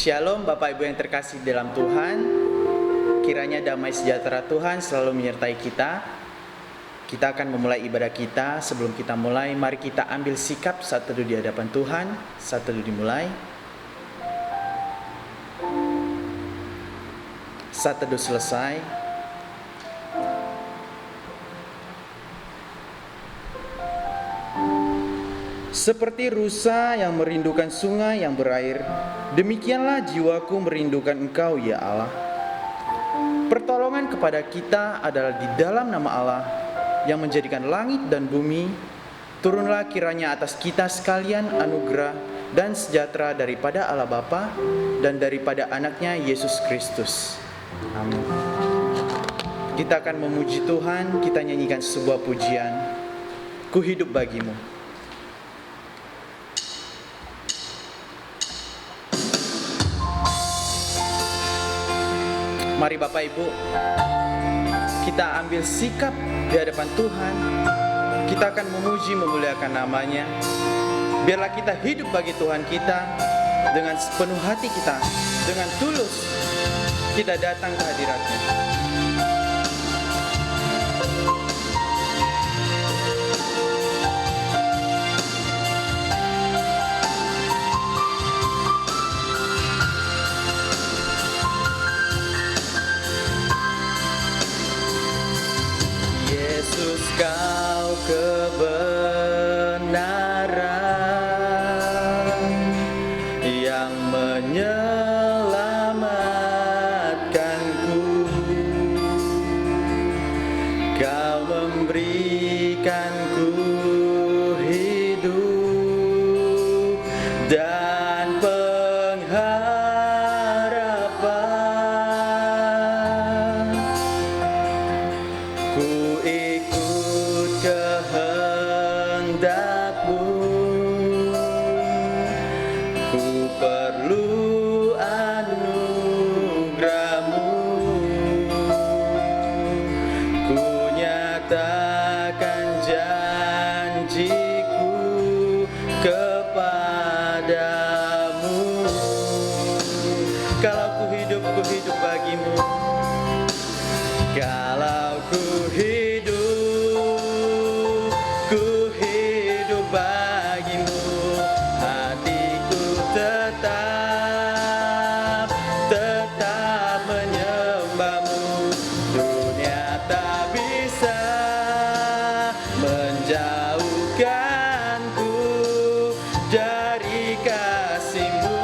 Shalom Bapak Ibu yang terkasih dalam Tuhan. Kiranya damai sejahtera Tuhan selalu menyertai kita. Kita akan memulai ibadah kita. Sebelum kita mulai, mari kita ambil sikap saat teduh di hadapan Tuhan. Saat teduh dimulai. Saat teduh selesai, seperti rusa yang merindukan sungai yang berair, demikianlah jiwaku merindukan Engkau, ya Allah. Pertolongan kepada kita adalah di dalam nama Allah yang menjadikan langit dan bumi. Turunlah kiranya atas kita sekalian anugerah dan sejahtera daripada Allah Bapa dan daripada anaknya Yesus Kristus. Amin. Kita akan memuji Tuhan, kita nyanyikan sebuah pujian. Ku hidup bagimu. Mari Bapak Ibu, kita ambil sikap di hadapan Tuhan. Kita akan memuji memuliakan namanya. Biarlah kita hidup bagi Tuhan kita dengan sepenuh hati kita, dengan tulus kita datang ke hadirat-Nya. Yesus, Kau kebenaran yang menyelamatkanku. Kau memberikanku hidup dan pengharapan. Ku ikut kehendak-Mu, ku perlu anugerah-Mu. Ku nyatakan janjiku kepadamu. Kalau ku hidup bagimu. Kalau ku hidup bagimu, hatiku tetap menyembah-Mu. Dunia tak bisa menjauhkanku dari kasih-Mu.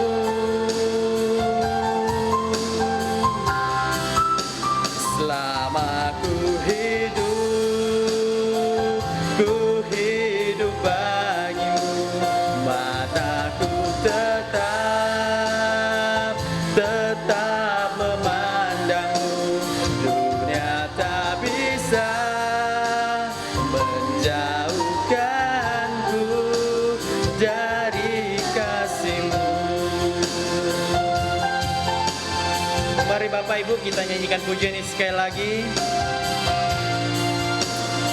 Selama ku hidup bagimu, mataku tetap memandang-Mu. Dunia tak bisa menjauhkanku dari kasih-Mu. Mari Bapak Ibu kita nyanyikan pujian ini sekali lagi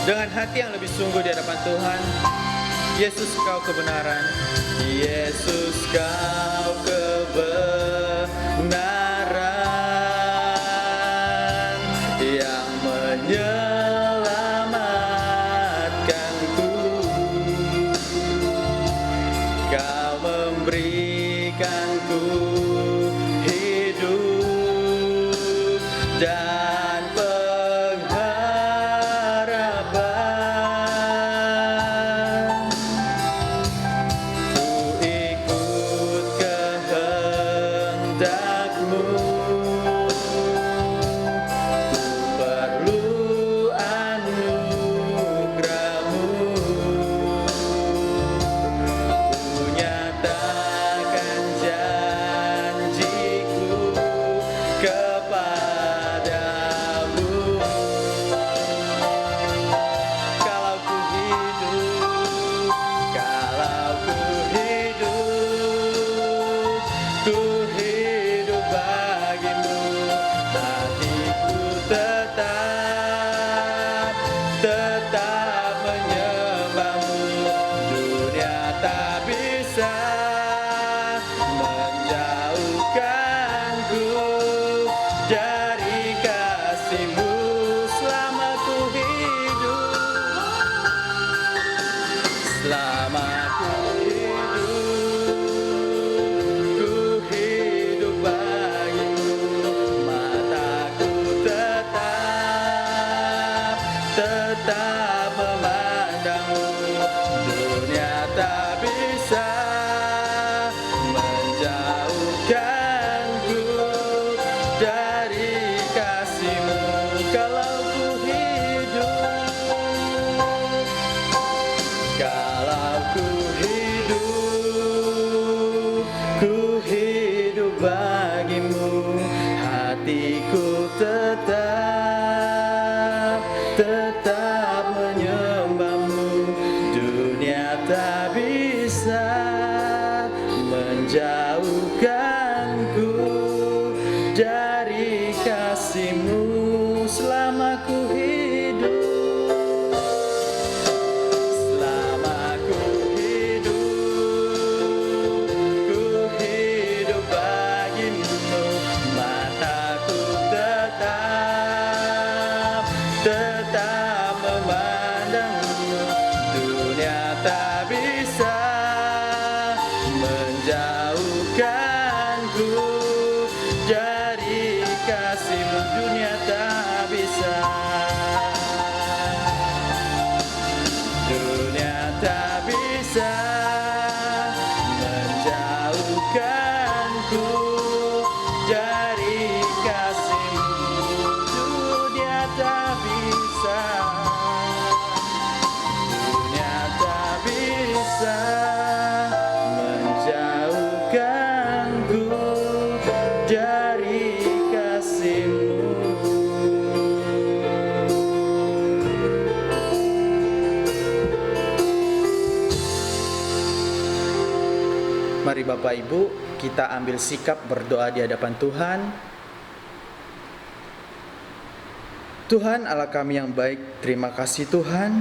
dengan hati yang lebih sungguh di hadapan Tuhan. Yesus, Kau kebenaran. Yesus, Kau kebenaran yang menyelamatkanku. Kau memberikanku hidup dan pengharapan. Ku ikut kehendak-Mu, Selama ku hidup bagimu, mataku tetap memandangmu. Dunia tak bisa menjauhkanku dari kasih-Mu. Kalau ku hidup bagimu, hatiku tetap menyembah-Mu. Dunia tak bisa menjauhkanku dari kasih-Mu. Selama ku hidup bagimu, mataku tetap memandangmu. Dunia tak bisa menjauhkanku dari kasih-Mu. Dunia tak bisa, dunia tak bisa menjauhkanku dari kasih-Mu. Dunia tak bisa, dunia tak bisa menjauhkanku dari kasih-Mu. Mari Bapak Ibu, kita ambil sikap berdoa di hadapan Tuhan. Tuhan Allah kami yang baik, terima kasih Tuhan,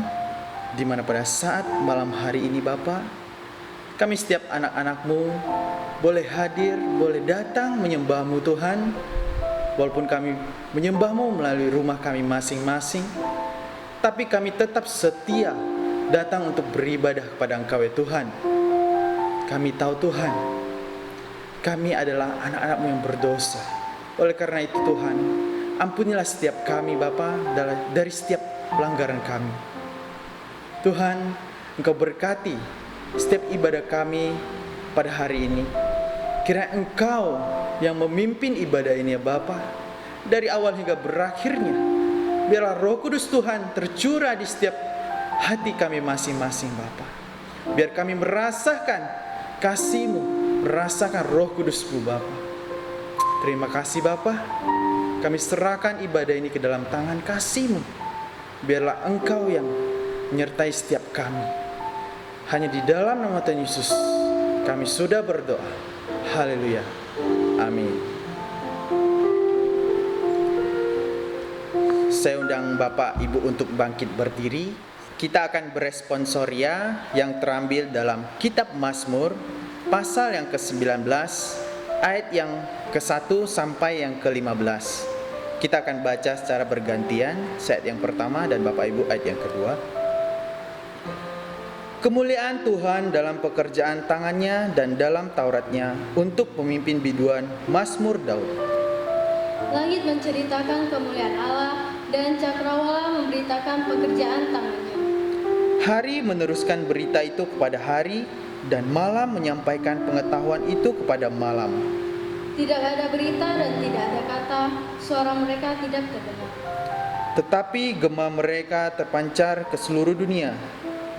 di mana pada saat malam hari ini Bapa, kami setiap anak-anak-Mu boleh hadir, boleh datang menyembah-Mu Tuhan. Walaupun kami menyembah-Mu melalui rumah kami masing-masing, tapi kami tetap setia datang untuk beribadah kepada Engkau ya Tuhan. Kami tahu Tuhan, kami adalah anak-anak-Mu yang berdosa. Oleh karena itu Tuhan, ampunilah setiap kami Bapa dari setiap pelanggaran kami. Tuhan, Engkau berkati setiap ibadah kami pada hari ini. Kiranya Engkau yang memimpin ibadah ini ya Bapa, dari awal hingga berakhirnya. Biarlah Roh Kudus Tuhan tercurah di setiap hati kami masing-masing Bapa. Biar kami merasakan kasih-Mu, merasakan Roh Kudus-Mu Bapa. Terima kasih Bapa. Kami serahkan ibadah ini ke dalam tangan kasih-Mu. Biarlah Engkau yang menyertai setiap kami. Hanya di dalam nama Tuhan Yesus kami sudah berdoa. Haleluya. Amin. Saya undang Bapak Ibu untuk bangkit berdiri. Kita akan beresponsoria yang terambil dalam Kitab Mazmur pasal yang ke-19 ayat yang ke-1 sampai yang ke-15. Kita akan baca secara bergantian, ayat yang pertama dan Bapak Ibu ayat yang kedua. Kemuliaan Tuhan dalam pekerjaan tangannya dan dalam Tauratnya untuk pemimpin biduan Mazmur Daud. Langit menceritakan kemuliaan Allah dan cakrawala memberitakan pekerjaan tangannya. Hari meneruskan berita itu kepada hari dan malam menyampaikan pengetahuan itu kepada malam. Tidak ada berita dan tidak ada kata, suara mereka tidak terdengar. Tetapi gema mereka terpancar ke seluruh dunia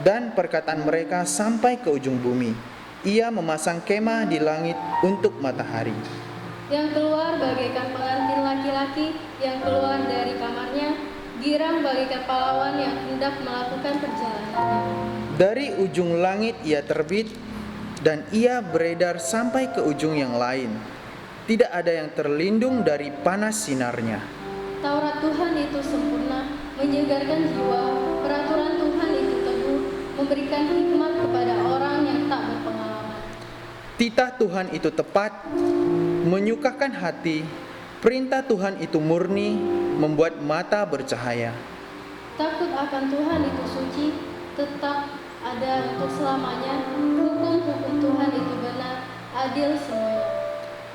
dan perkataan mereka sampai ke ujung bumi. Ia memasang kemah di langit untuk matahari. Yang keluar bagaikan pengantin laki-laki yang keluar dari kamarnya, girang bagaikan pahlawan yang hendak melakukan perjalanannya. Dari ujung langit ia terbit dan ia beredar sampai ke ujung yang lain. Tidak ada yang terlindung dari panas sinarnya. Taurat Tuhan itu sempurna, menyegarkan jiwa. Peraturan Tuhan itu teguh, memberikan hikmat kepada orang yang tak berpengalaman. Titah Tuhan itu tepat, menyukakan hati. Perintah Tuhan itu murni, membuat mata bercahaya. Takut akan Tuhan itu suci, tetap ada untuk selamanya. Hukum-hukum Tuhan itu benar, adil semuanya.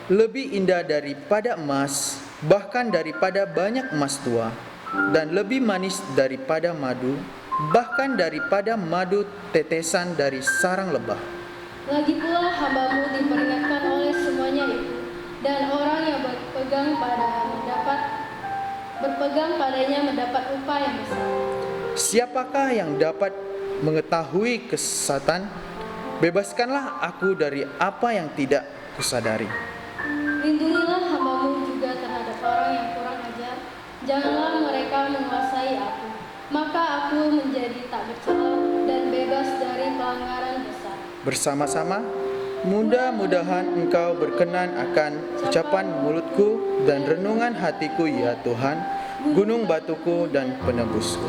Lebih indah daripada emas, bahkan daripada banyak emas tua, dan lebih manis daripada madu, bahkan daripada madu tetesan dari sarang lebah. Lagi pula hamba-Mu diperingatkan oleh semuanya itu, dan orang yang berpegang padanya mendapat upah yang besar. Siapakah yang dapat mengetahui kesesatan? Bebaskanlah aku dari apa yang tidak kusadari. Lindungilah hamba-Mu juga terhadap orang yang kurang ajar. Janganlah mereka menguasai aku, maka aku menjadi tak bercela dan bebas dari pelanggaran besar. Bersama-sama, mudah-mudahan Engkau berkenan akan ucapan mulutku dan renungan hatiku, ya Tuhan, gunung batuku dan penebusku.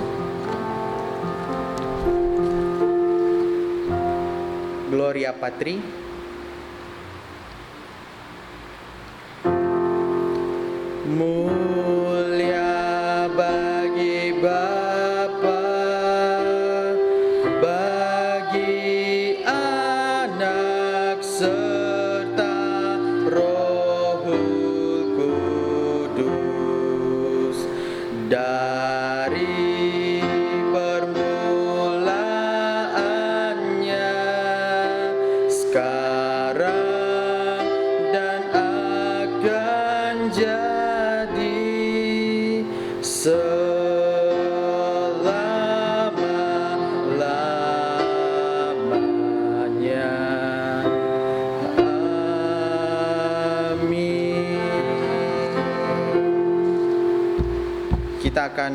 Gloria Patri, mulia bagi Bapa, bagi Anak serta Rohul Kudus, dari permulaannya, sekarang dan akan jadi selama-lamanya. Amin. Kita akan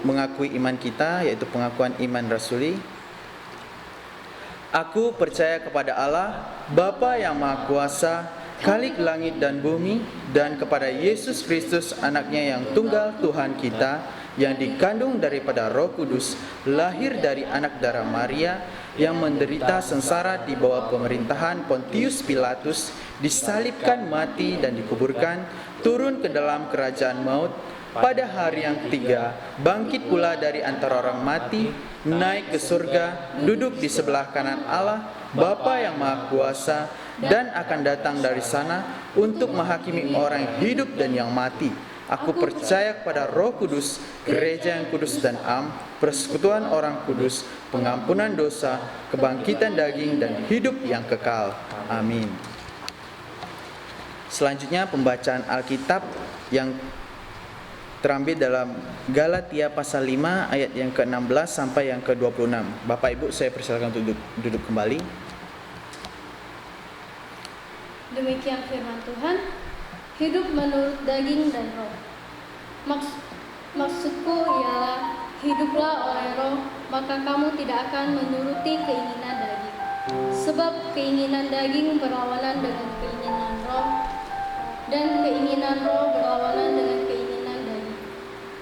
mengakui iman kita, yaitu pengakuan iman rasuli. Aku percaya kepada Allah, Bapa yang Maha Kuasa, Khalik langit dan bumi, dan kepada Yesus Kristus, anaknya yang tunggal Tuhan kita, yang dikandung daripada Roh Kudus, lahir dari anak darah Maria, yang menderita sengsara di bawah pemerintahan Pontius Pilatus, disalibkan, mati, dan dikuburkan, turun ke dalam kerajaan maut, pada hari yang ketiga, bangkit pula dari antara orang mati, naik ke surga, duduk di sebelah kanan Allah, Bapa yang Maha Kuasa, dan akan datang dari sana untuk menghakimi orang yang hidup dan yang mati. Aku percaya kepada Roh Kudus, gereja yang kudus dan am, persekutuan orang kudus, pengampunan dosa, kebangkitan daging, dan hidup yang kekal. Amin. Selanjutnya pembacaan Alkitab yang terambil dalam Galatia pasal 5 ayat yang ke-16 sampai yang ke-26. Bapak Ibu, saya persilakan untuk duduk kembali. Demikian firman Tuhan, hidup menurut daging dan roh. Maksudku ialah, hiduplah oleh roh, maka kamu tidak akan menuruti keinginan daging. Sebab keinginan daging berlawanan dengan keinginan roh, dan keinginan roh berlawanan dengan keinginan daging.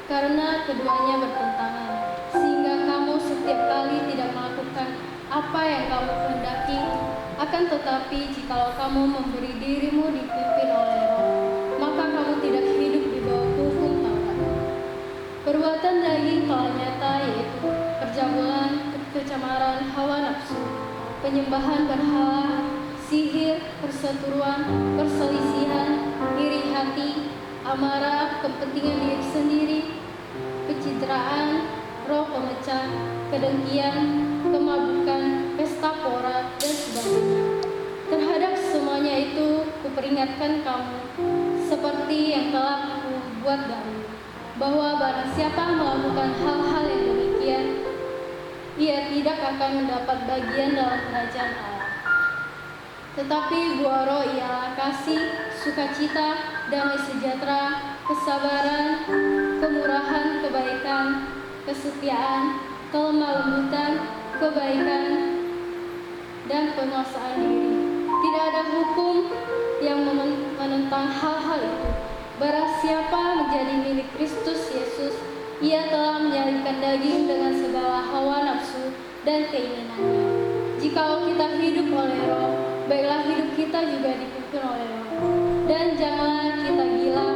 Karena keduanya bertentangan, sehingga kamu setiap kali tidak melakukan apa yang kamu kehendaki. Akan tetapi jikalau kamu memberi dirimu dipimpin oleh roh, maka kamu tidak hidup di bawah hukum Taurat. Perbuatan daging telah nyata, yaitu perjamuan, kecemaran, hawa nafsu, penyembahan berhala, sihir, perseteruan, perselisihan, iri hati, amarah, kepentingan diri sendiri, pencitraan, roh pemecah, kedengkian, kemabukan, pesta pora, dan sebagainya. Terhadap semuanya itu kuperingatkan kamu, seperti yang telah kubuat dahulu, bahwa barang siapa melakukan hal-hal yang demikian, ia tidak akan mendapat bagian dalam kerajaan Allah. Tetapi buah roh ialah kasih, sukacita, damai sejahtera, kesabaran, kemurahan, kebaikan, kesetiaan, kelemah lembutan, kebaikan, dan penguasaan diri. Tidak ada hukum yang menentang hal-hal itu. Barang siapa menjadi milik Kristus Yesus, ia telah menyalibkan daging dengan segala hawa nafsu dan keinginannya. Jikalau kita hidup oleh roh, baiklah hidup kita juga dipimpin oleh roh. Dan janganlah kita gila,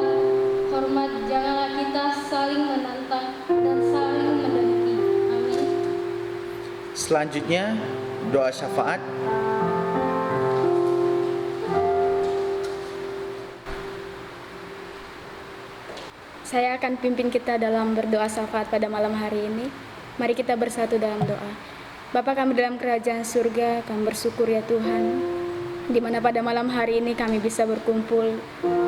hormat, janganlah kita saling menantang dan saling mendengki. Amin. selanjutnya doa syafaat. Saya akan pimpin kita dalam berdoa syafaat pada malam hari ini. Mari kita bersatu dalam doa. Bapa kami dalam kerajaan surga, kami bersyukur ya Tuhan, di mana pada malam hari ini kami bisa berkumpul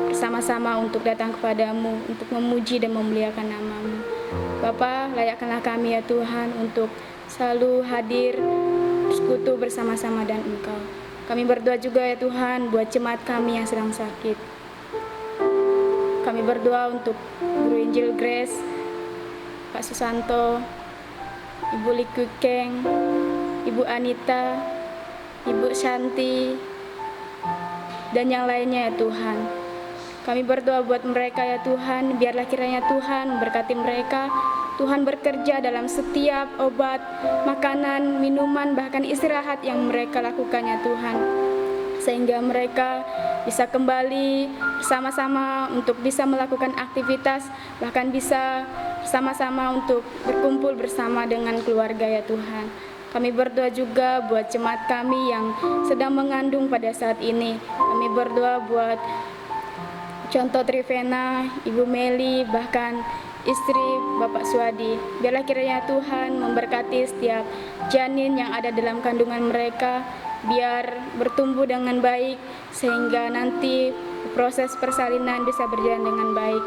bersama-sama untuk datang kepadamu, untuk memuji dan memuliakan nama-Mu. Bapa, layakkanlah kami ya Tuhan untuk selalu hadir, bersekutu bersama-sama dan Engkau. Kami berdoa juga ya Tuhan buat jemaat kami yang sedang sakit. Kami berdoa untuk Guru Injil Grace, Pak Susanto, Ibu Likukeng, Ibu Anita, Ibu Shanti, dan yang lainnya ya Tuhan. Kami berdoa buat mereka ya Tuhan, biarlah kiranya Tuhan memberkati mereka. Tuhan bekerja dalam setiap obat, makanan, minuman, bahkan istirahat yang mereka lakukan ya Tuhan, sehingga mereka bisa kembali bersama-sama untuk bisa melakukan aktivitas, bahkan bisa bersama-sama untuk berkumpul bersama dengan keluarga ya Tuhan. Kami berdoa juga buat jemaat kami yang sedang mengandung pada saat ini. Kami berdoa buat contoh Trivena, Ibu Meli, bahkan istri Bapak Suadi. Biarlah kiranya Tuhan memberkati setiap janin yang ada dalam kandungan mereka, biar bertumbuh dengan baik, sehingga nanti proses persalinan bisa berjalan dengan baik.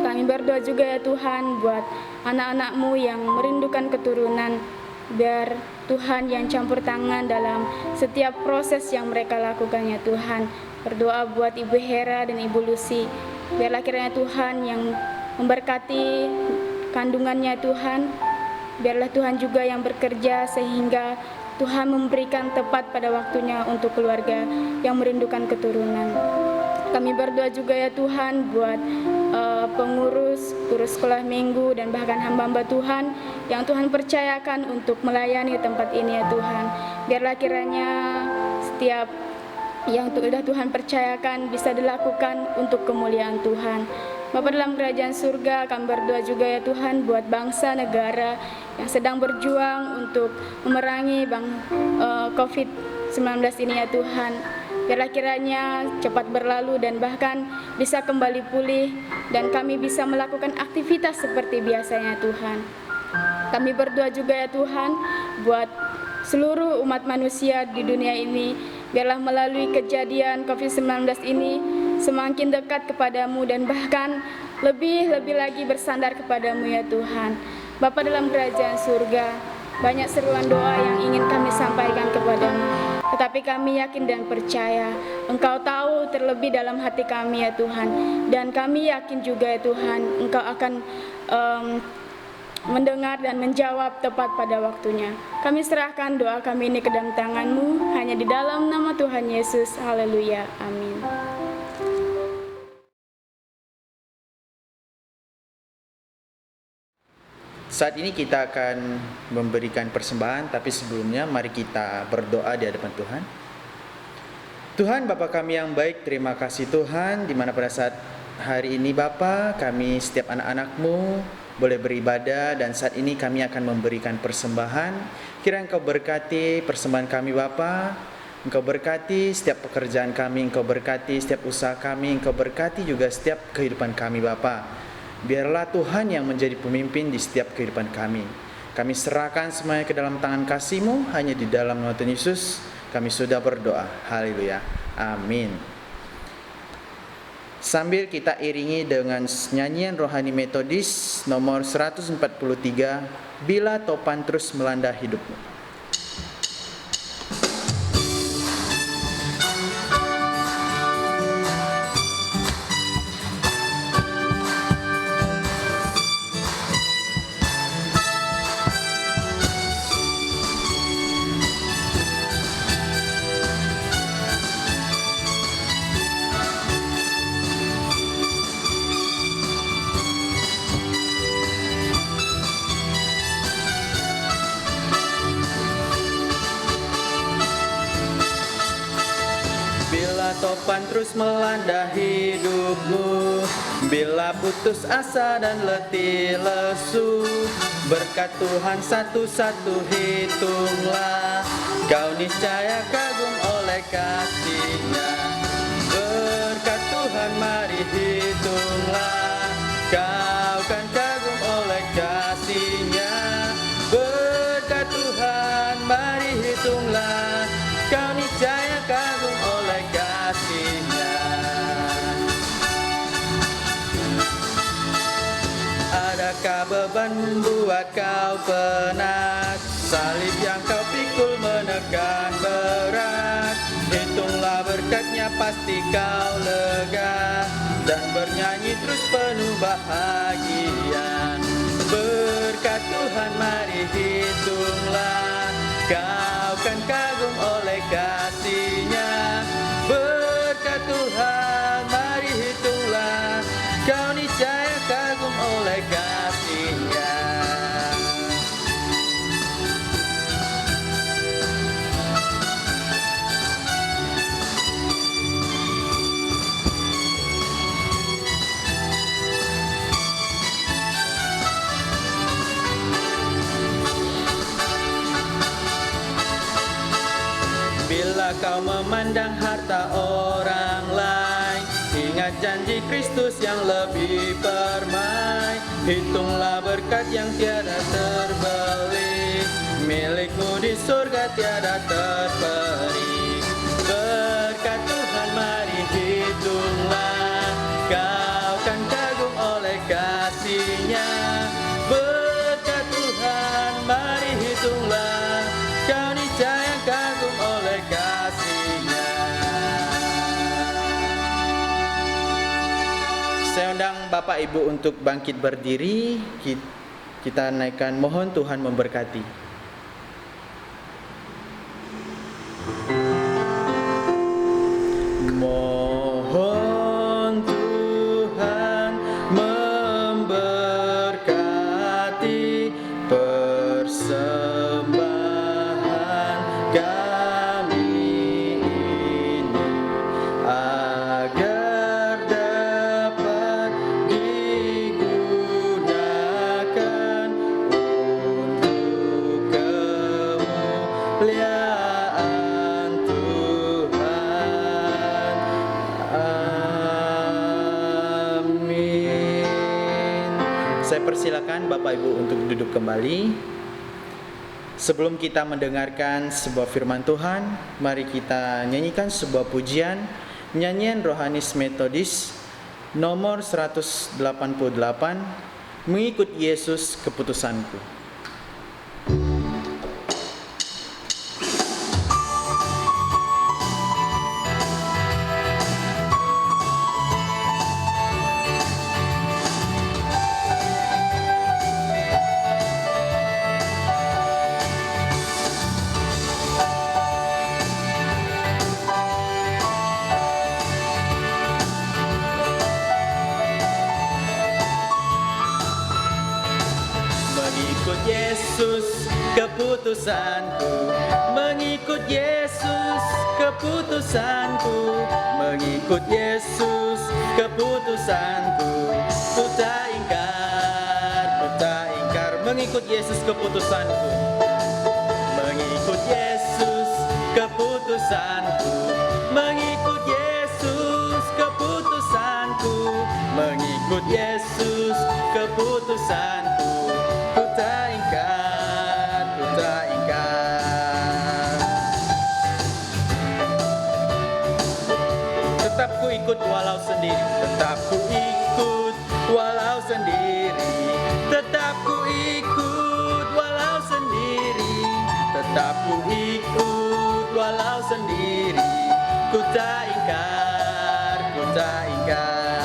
Kami berdoa juga ya Tuhan buat anak-anak-Mu yang merindukan keturunan, biar Tuhan yang campur tangan dalam setiap proses yang mereka lakukan ya Tuhan. Berdoa buat Ibu Hera dan Ibu Lucy, biarlah kiranya Tuhan yang memberkati kandungannya Tuhan, biarlah Tuhan juga yang bekerja sehingga Tuhan memberikan tepat pada waktunya untuk keluarga yang merindukan keturunan. Kami berdoa juga ya Tuhan buat pengurus sekolah minggu dan bahkan hamba-hamba Tuhan yang Tuhan percayakan untuk melayani tempat ini ya Tuhan. Biarlah kiranya setiap yang sudah Tuhan percayakan bisa dilakukan untuk kemuliaan Tuhan. Bapa dalam kerajaan surga, kami berdoa juga ya Tuhan buat bangsa negara yang sedang berjuang untuk memerangi COVID-19 ini ya Tuhan. Biarlah kiranya cepat berlalu dan bahkan bisa kembali pulih dan kami bisa melakukan aktivitas seperti biasanya Tuhan. Kami berdoa juga ya Tuhan buat seluruh umat manusia di dunia ini, biarlah melalui kejadian COVID-19 ini semakin dekat kepadamu dan bahkan lebih lagi bersandar kepadamu ya Tuhan. Bapa dalam kerajaan surga, banyak seruan doa yang ingin kami sampaikan kepadamu, tetapi kami yakin dan percaya Engkau tahu terlebih dalam hati kami ya Tuhan, dan kami yakin juga ya Tuhan Engkau akan mendengar dan menjawab tepat pada waktunya. Kami serahkan doa kami ini ke dalam tangan-Mu, hanya di dalam nama Tuhan Yesus. Haleluya, amin. Saat ini kita akan memberikan persembahan, tapi sebelumnya mari kita berdoa di hadapan Tuhan. Tuhan Bapa kami yang baik, terima kasih Tuhan, di mana pada saat hari ini Bapa, kami setiap anak-anak-Mu boleh beribadah, dan saat ini kami akan memberikan persembahan. Kiranya Engkau berkati persembahan kami Bapa, Engkau berkati setiap pekerjaan kami, Engkau berkati setiap usaha kami, Engkau berkati juga setiap kehidupan kami Bapa. Biarlah Tuhan yang menjadi pemimpin di setiap kehidupan kami. Kami serahkan semuanya ke dalam tangan kasih-Mu, hanya di dalam nama Tuhan Yesus kami sudah berdoa. Haleluya, amin. Sambil kita iringi dengan nyanyian rohani metodis nomor 143, Bila Topan Terus Melanda Hidupmu. topan terus melanda hidupmu. Bila putus asa dan letih lesu, berkat Tuhan satu-satu hitunglah. Kau niscaya kagum oleh kasih-Nya. Berkat Tuhan mari hitunglah. Kau kan kagum oleh kasih-Nya. Berkat Tuhan mari hitunglah. Kau niscaya kagum oleh kasih-Nya. Adakah beban membuat kau penat? Salib yang kau pikul menekan berat. Hitunglah berkat-Nya pasti kau lega, dan bernyanyi terus penuh bahagia. Berkat Tuhan mari hitunglah. Kau kan kagum oleh kasih-Nya. Berkat Tuhan mari hitunglah. Kau niscaya kagum oleh kasih-Nya. Bila kau memandang harta orang lain, ingat janji Kristus yang lebih permai. Hitunglah berkat yang tiada terbeli, milikmu di surga tiada terperi. Berkat Tuhan mari hitunglah. Kau kan kagum oleh kasih-Nya. Berkat Tuhan mari hitunglah. Kau niscaya kagum oleh kasih-Nya. Saya undang Bapak Ibu untuk bangkit berdiri. Kita naikkan mohon Tuhan memberkati. Mohon Tuhan memberkati persembahan kami ini, agar dapat digunakan untuk kemuliaan Tuhan. Amin. Saya persilakan Bapak Ibu untuk duduk kembali. Sebelum kita mendengarkan sebuah firman Tuhan, mari kita nyanyikan sebuah pujian, nyanyian Rohanis Metodis nomor 188, Mengikut Yesus Keputusanku. Mengikut Yesus keputusanku, mengikut Yesus keputusanku, mengikut Yesus keputusanku. Ku tak ingkar, mengikut Yesus keputusanku. Mengikut Yesus keputusanku, mengikut Yesus keputusanku, mengikut Yesus keputusanku. Ku tak ingkar, ku tak ingkar. Tetap ku ikut walau sendiri, tetap ku ikut walau sendiri, tetap ku ikut walau sendiri, tetap ku ikut walau sendiri. Ku tak ingkar, ku tak ingkar.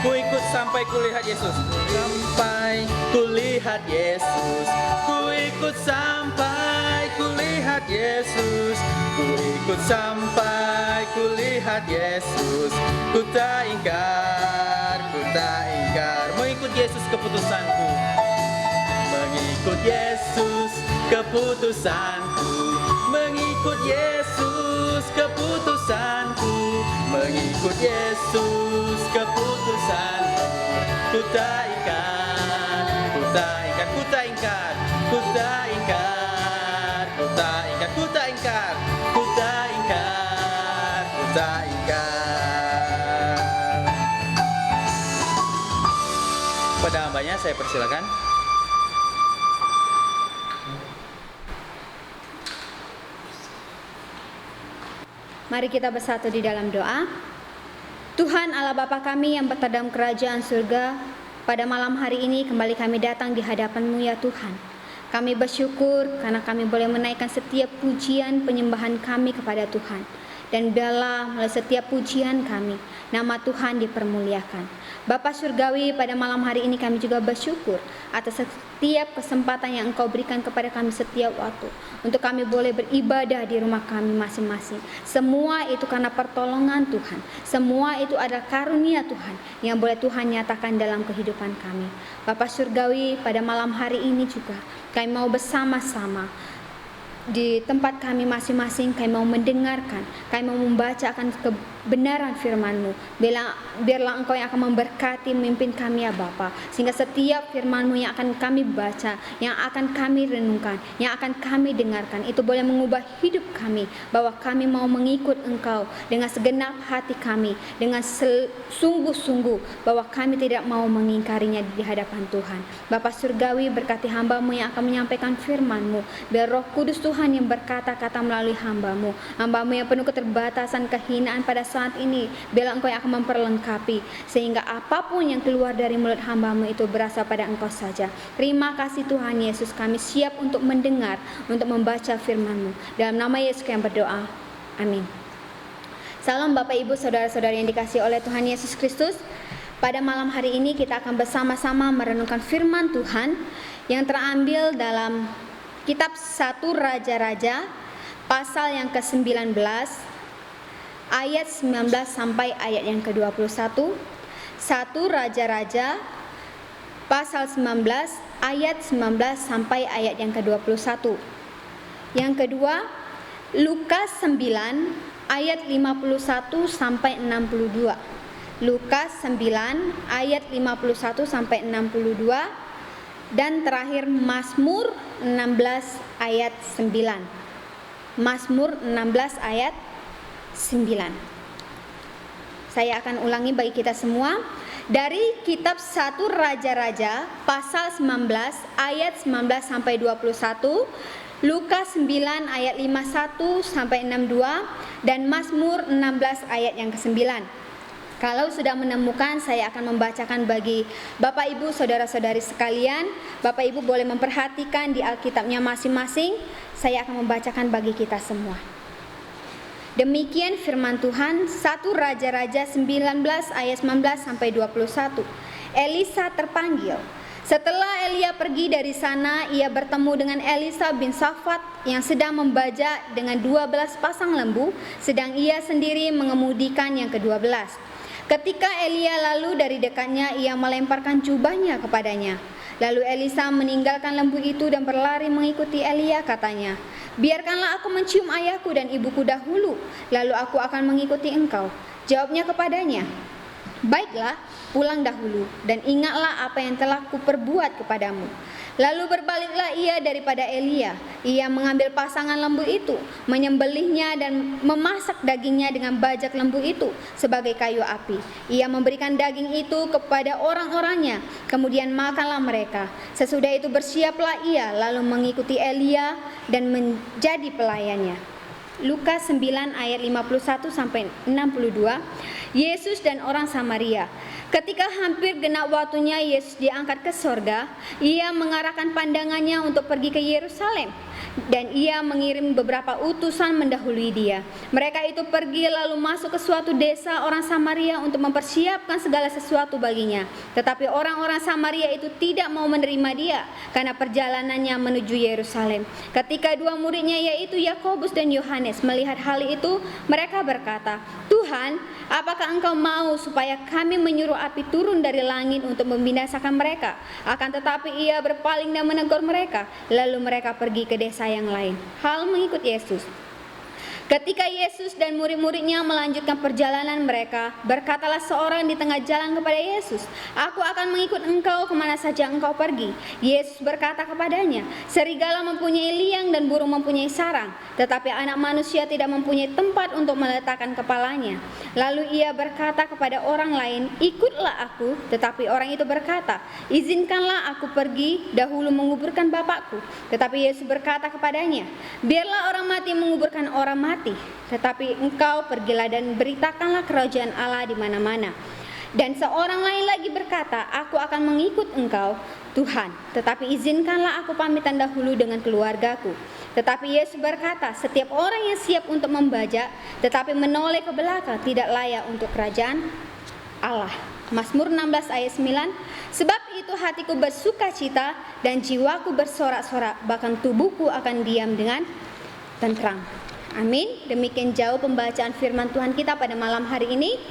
Ku ikut sampai kulihat Yesus, sampai kulihat Yesus. Ku ikut sampai kulihat Yesus. Ku ikut mengikut sampai kulihat Yesus. Ku tak ingkar, mengikut Yesus keputusanku. Mengikut Yesus keputusanku. Mengikut Yesus keputusanku. Mengikut Yesus keputusanku. Ku tak ingkar, ku tak ingkar, ku tak ingkar, ku tak ingkar, ku tak ingkar, ku tak ingkar, ku tak ingkar, ku tak ingkar. Pada hambanya saya persilakan. Mari kita bersatu di dalam doa. Tuhan Allah Bapa kami yang berada dalam kerajaan surga, pada malam hari ini kembali kami datang di hadapan-Mu ya Tuhan. Kami bersyukur karena kami boleh menaikkan setiap pujian penyembahan kami kepada Tuhan. Dan biarlah melalui setiap pujian kami, nama Tuhan dipermuliakan. Bapa Surgawi, pada malam hari ini kami juga bersyukur atas setiap kesempatan yang Engkau berikan kepada kami setiap waktu, untuk kami boleh beribadah di rumah kami masing-masing. Semua itu karena pertolongan Tuhan. Semua itu adalah karunia Tuhan yang boleh Tuhan nyatakan dalam kehidupan kami. Bapa Surgawi, pada malam hari ini juga kami mau bersama-sama di tempat kami masing-masing, kami mau mendengarkan, kami mau membacakan kebenaran firman-Mu. Biarlah Engkau yang akan memberkati memimpin kami ya Bapa, sehingga setiap firman-Mu yang akan kami baca, yang akan kami renungkan, yang akan kami dengarkan, itu boleh mengubah hidup kami, bahwa kami mau mengikut Engkau dengan segenap hati kami, dengan sungguh-sungguh, bahwa kami tidak mau mengingkarinya di hadapan Tuhan. Bapa Surgawi, berkati hamba-Mu yang akan menyampaikan firman-Mu. Biar Roh Kudus Tuhan yang berkata-kata melalui hamba-Mu yang penuh keterbatasan, kehinaan pada saat ini, biarlah Engkau yang akan memperlengkapi, sehingga apapun yang keluar dari mulut hamba-Mu itu berasal pada Engkau saja. Terima kasih Tuhan Yesus, kami siap untuk mendengar, untuk membaca firman-Mu. Dalam nama Yesus kami berdoa, amin. Salam Bapak Ibu Saudara-saudari yang dikasihi oleh Tuhan Yesus Kristus. Pada malam hari ini kita akan bersama-sama merenungkan firman Tuhan yang terambil dalam Kitab 1 Raja-Raja pasal yang ke-19 ayat 19 sampai ayat yang ke-21. 1 Raja-Raja pasal 19 ayat 19 sampai ayat yang ke-21. Yang kedua, Lukas 9 ayat 51 sampai 62. Lukas 9 ayat 51 sampai 62. Dan terakhir Mazmur 16 ayat 9. Mazmur 16 ayat 9. Saya akan ulangi bagi kita semua. Dari kitab 1 Raja-Raja pasal 19 ayat 19 sampai 21, Lukas 9 ayat 51 sampai 62, dan Mazmur 16 ayat yang ke-9. Kalau sudah menemukan, saya akan membacakan bagi Bapak Ibu, Saudara-saudari sekalian. Bapak Ibu boleh memperhatikan di Alkitabnya masing-masing. Saya akan membacakan bagi kita semua. Demikian firman Tuhan, 1 Raja-Raja 19 ayat 19 sampai 21. Elisa terpanggil. Setelah Elia pergi dari sana, ia bertemu dengan Elisa bin Safat yang sedang membajak dengan 12 pasang lembu, sedang ia sendiri mengemudikan yang ke-12. Ketika Elia lalu dari dekatnya, ia melemparkan jubahnya kepadanya. Lalu Elisa meninggalkan lembu itu dan berlari mengikuti Elia, katanya, "Biarkanlah aku mencium ayahku dan ibuku dahulu, lalu aku akan mengikuti engkau." Jawabnya kepadanya, "Baiklah, pulang dahulu dan ingatlah apa yang telah kuperbuat kepadamu." Lalu berbaliklah ia daripada Elia. Ia mengambil pasangan lembu itu, menyembelihnya dan memasak dagingnya dengan bajak lembu itu sebagai kayu api. Ia memberikan daging itu kepada orang-orangnya, kemudian makanlah mereka. Sesudah itu bersiaplah ia lalu mengikuti Elia dan menjadi pelayannya. Lukas 9 ayat 51 sampai 62. Yesus dan orang Samaria. Ketika hampir genap waktunya Yesus diangkat ke sorga, ia mengarahkan pandangannya untuk pergi ke Yerusalem. Dan ia mengirim beberapa utusan mendahului dia. Mereka itu pergi lalu masuk ke suatu desa orang Samaria untuk mempersiapkan segala sesuatu baginya. Tetapi orang-orang Samaria itu tidak mau menerima dia karena perjalanannya menuju Yerusalem. Ketika dua muridnya yaitu Yakobus dan Yohanes melihat hal itu, mereka berkata, "Tuhan, apakah engkau mau supaya kami menyuruh api turun dari langit untuk membinasakan mereka?" Akan tetapi ia berpaling dan menegur mereka. Lalu mereka pergi ke desa yang lain. Hal mengikut Yesus. Ketika Yesus dan murid-muridnya melanjutkan perjalanan mereka, berkatalah seorang di tengah jalan kepada Yesus, "Aku akan mengikut engkau kemana saja engkau pergi." Yesus berkata kepadanya, "Serigala mempunyai liang dan burung mempunyai sarang, tetapi anak manusia tidak mempunyai tempat untuk meletakkan kepalanya." Lalu ia berkata kepada orang lain, "Ikutlah aku." Tetapi orang itu berkata, "Izinkanlah aku pergi dahulu menguburkan bapakku." Tetapi Yesus berkata kepadanya, "Biarlah orang mati menguburkan orang mati, tetapi engkau pergilah dan beritakanlah kerajaan Allah di mana-mana." Dan seorang lain lagi berkata, "Aku akan mengikut engkau, Tuhan, tetapi izinkanlah aku pamitan dahulu dengan keluargaku." Tetapi Yesus berkata, "Setiap orang yang siap untuk membajak tetapi menoleh ke belakang tidak layak untuk kerajaan Allah." Mazmur 16 ayat 9, "Sebab itu hatiku bersukacita dan jiwaku bersorak-sorak, bahkan tubuhku akan diam dengan tenteram." Amin. Demikian jauh pembacaan firman Tuhan kita pada malam hari ini.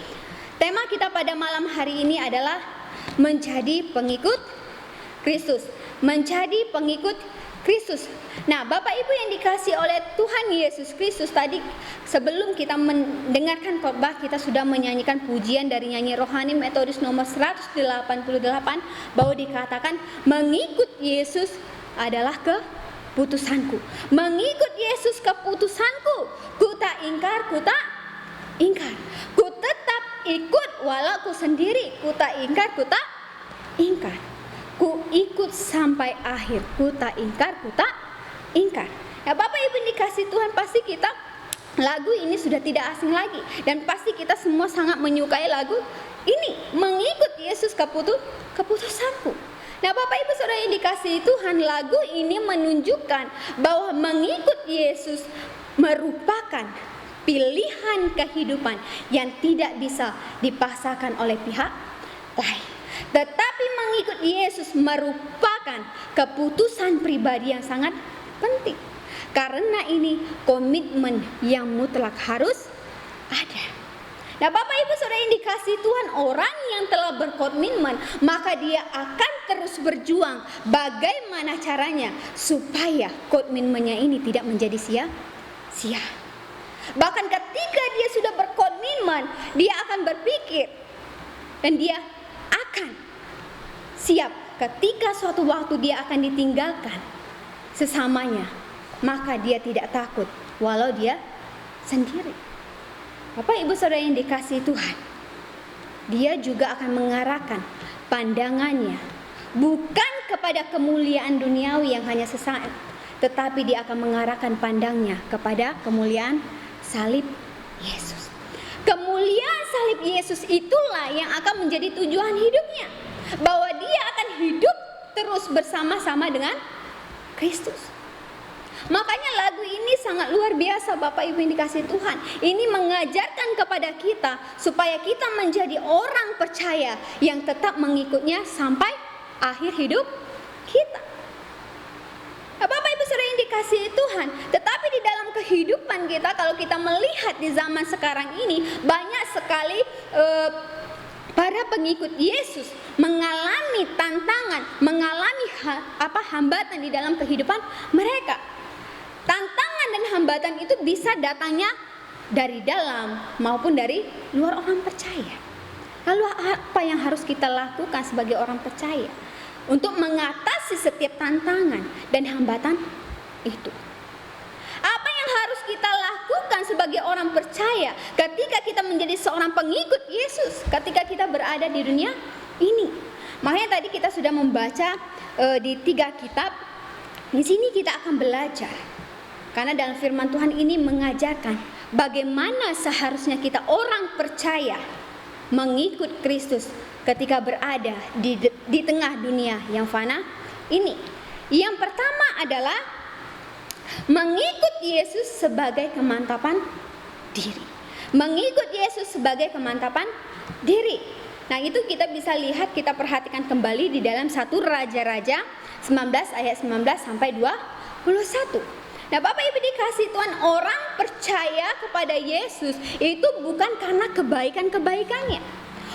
Tema kita pada malam hari ini adalah menjadi pengikut Kristus. Menjadi pengikut Kristus. Nah, Bapak Ibu yang dikasihi oleh Tuhan Yesus Kristus, tadi sebelum kita mendengarkan khotbah, kita sudah menyanyikan pujian dari nyanyi rohani Metodis nomor 188 bahwa dikatakan mengikut Yesus adalah keputusanku. Mengikut Yesus keputusanku. Ku tak ingkar, ku tak ingkar. Ku tetap ikut walau ku sendiri. Ku tak ingkar, ku tak ingkar. Ku ikut sampai akhir. Ku tak ingkar, ku tak ingkar. Nah, Bapak Ibu dikasih Tuhan, pasti kita lagu ini sudah tidak asing lagi, dan pasti kita semua sangat menyukai lagu ini, mengikut Yesus keputusanku. Nah, Bapak Ibu Saudara yang dikasihi Tuhan, lagu ini menunjukkan bahwa mengikut Yesus merupakan pilihan kehidupan yang tidak bisa dipaksakan oleh pihak lain. Tetapi mengikut Yesus merupakan keputusan pribadi yang sangat penting. Karena ini komitmen yang mutlak harus ada. Nah, Bapak Ibu Saudara yang dikasihi Tuhan, orang yang telah berkomitmen, maka dia akan terus berjuang bagaimana caranya supaya komitmennya ini tidak menjadi sia-sia. Bahkan ketika dia sudah berkomitmen, dia akan berpikir dan dia akan siap ketika suatu waktu dia akan ditinggalkan sesamanya, maka dia tidak takut walau dia sendiri. Bapak Ibu Saudara yang dikasihi Tuhan, dia juga akan mengarahkan pandangannya bukan kepada kemuliaan duniawi yang hanya sesaat, tetapi dia akan mengarahkan pandangnya kepada kemuliaan salib Yesus. Kemuliaan salib Yesus itulah yang akan menjadi tujuan hidupnya, bahwa dia akan hidup terus bersama-sama dengan Kristus. Makanya lagu ini sangat luar biasa, Bapak Ibu yang dikasihi Tuhan. Ini mengajarkan kepada kita supaya kita menjadi orang percaya yang tetap mengikutnya sampai akhir hidup kita. Nah, Bapak Ibu Saudara yang dikasihi Tuhan, tetapi di dalam kehidupan kita, kalau kita melihat di zaman sekarang ini, banyak sekali para pengikut Yesus mengalami tantangan, mengalami hambatan di dalam kehidupan mereka. Tantangan dan hambatan itu bisa datangnya dari dalam maupun dari luar orang percaya. Lalu apa yang harus kita lakukan sebagai orang percaya untuk mengatasi setiap tantangan dan hambatan itu? Apa yang harus kita lakukan sebagai orang percaya ketika kita menjadi seorang pengikut Yesus, ketika kita berada di dunia ini? Makanya tadi kita sudah membaca di 3 kitab. Di sini kita akan belajar, karena dalam firman Tuhan ini mengajarkan bagaimana seharusnya kita orang percaya mengikut Kristus ketika berada di tengah dunia yang fana ini. Yang pertama adalah Mengikut Yesus sebagai kemantapan diri. Mengikut Yesus sebagai kemantapan diri. Nah, itu kita bisa lihat, kita perhatikan kembali di dalam 1 Raja-Raja 19 ayat 19 sampai 21. Nah, Bapak Ibu dikasih Tuhan, orang percaya kepada Yesus itu bukan karena kebaikan-kebaikannya.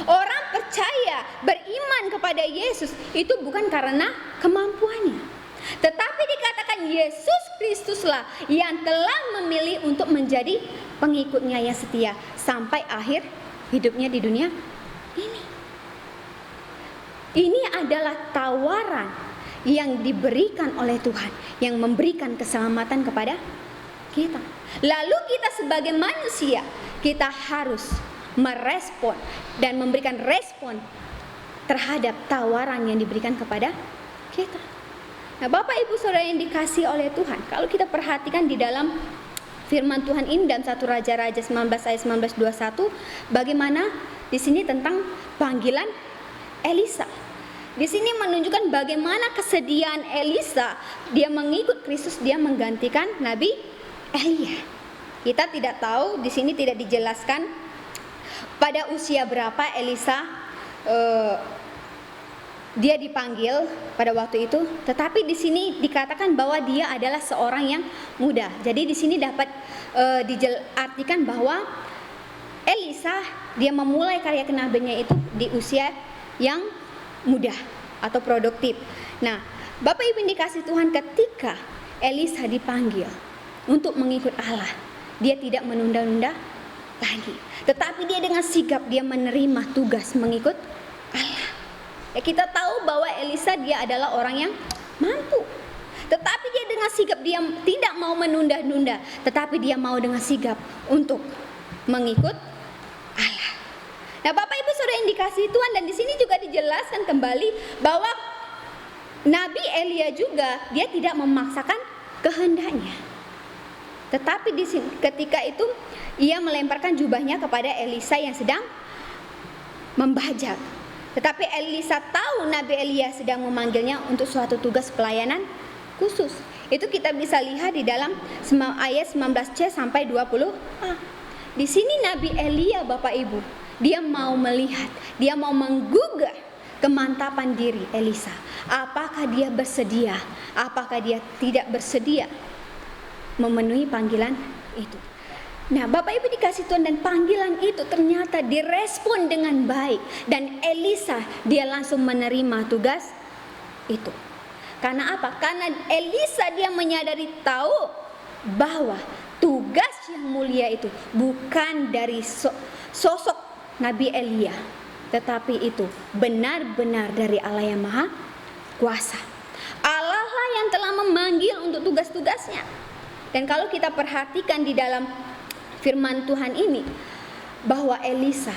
Orang percaya, beriman kepada Yesus itu bukan karena kemampuannya. Tetapi dikatakan Yesus Kristuslah yang telah memilih untuk menjadi pengikutnya yang setia sampai akhir hidupnya di dunia ini. Ini adalah tawaran yang diberikan oleh Tuhan, yang memberikan keselamatan kepada kita. Lalu kita sebagai manusia, kita harus merespon dan memberikan respon terhadap tawaran yang diberikan kepada kita. Nah, Bapak Ibu Saudara yang dikasihi oleh Tuhan, kalau kita perhatikan di dalam firman Tuhan ini dalam 1 Raja-Raja 19 ayat 19-21, bagaimana di sini tentang panggilan Elisa. Di sini menunjukkan bagaimana kesediaan Elisa, dia mengikut Kristus, dia menggantikan Nabi Elia. Kita tidak tahu, di sini tidak dijelaskan pada usia berapa Elisa dia dipanggil pada waktu itu, tetapi di sini dikatakan bahwa dia adalah seorang yang muda. Jadi di sini dapat diartikan bahwa Elisa dia memulai karya kenabiannya itu di usia yang muda atau produktif. Nah, Bapak Ibu yang dikasih Tuhan, ketika Elisa dipanggil untuk mengikut Allah, dia tidak menunda-nunda lagi, tetapi dia dengan sigap dia menerima tugas mengikut Allah. Ya, kita tahu bahwa Elisa dia adalah orang yang mampu, tetapi dia dengan sigap dia tidak mau menunda-nunda, tetapi dia mau dengan sigap untuk mengikut Allah. Nah, Bapak Ibu Saudara yang dikasihi Tuhan, dan di sini juga dijelaskan kembali bahwa Nabi Elia juga dia tidak memaksakan kehendaknya. Tetapi di sini, ketika itu ia melemparkan jubahnya kepada Elisa yang sedang membajak. Tetapi Elisa tahu Nabi Elia sedang memanggilnya untuk suatu tugas pelayanan khusus. Itu kita bisa lihat di dalam ayat 19c sampai 20a. Di sini Nabi Elia, Bapak Ibu, dia mau melihat, dia mau menggugah kemantapan diri Elisa. Apakah dia bersedia? Apakah dia tidak bersedia memenuhi panggilan itu? Nah, Bapak Ibu dikasih Tuhan, dan panggilan itu ternyata direspon dengan baik, dan Elisa dia langsung menerima tugas itu. Karena apa? Karena Elisa dia menyadari tahu bahwa tugas yang mulia itu bukan dari sosok Nabi Elia, tetapi itu benar-benar dari Allah yang Maha Kuasa. Allah lah yang telah memanggil untuk tugas-tugasnya. Dan kalau kita perhatikan di dalam firman Tuhan ini, bahwa Elisa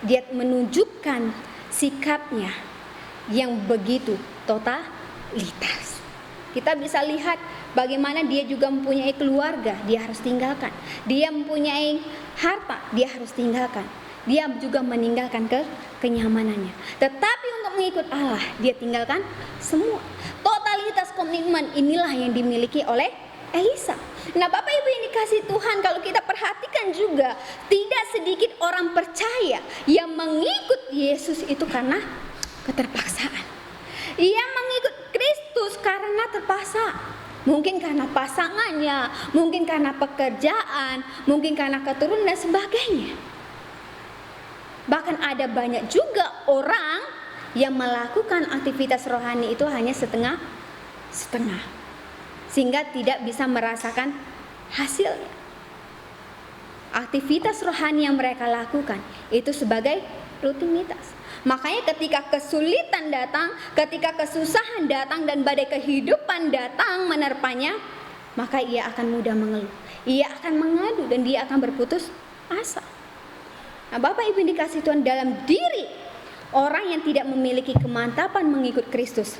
dia menunjukkan sikapnya yang begitu totalitas. Kita bisa lihat bagaimana dia juga mempunyai keluarga, dia harus tinggalkan. Dia mempunyai harta, dia harus tinggalkan. Dia juga meninggalkan kenyamanannya. Tetapi untuk mengikut Allah, dia tinggalkan semua. Totalitas komitmen inilah yang dimiliki oleh Elisa. Nah, Bapak Ibu yang dikasih Tuhan, kalau kita perhatikan juga, tidak sedikit orang percaya yang mengikut Yesus itu karena keterpaksaan. Ia mengikut Kristus karena terpaksa. Mungkin karena pasangannya, mungkin karena pekerjaan, mungkin karena keturunan dan sebagainya. Bahkan ada banyak juga orang yang melakukan aktivitas rohani itu hanya setengah-setengah, sehingga tidak bisa merasakan hasilnya. Aktivitas rohani yang mereka lakukan itu sebagai rutinitas. Makanya ketika kesulitan datang, ketika kesusahan datang dan badai kehidupan datang menerpanya, maka ia akan mudah mengeluh, ia akan mengadu, dan dia akan berputus asa. Nah, Bapak Ibu dikasih Tuhan, dalam diri orang yang tidak memiliki kemantapan mengikut Kristus,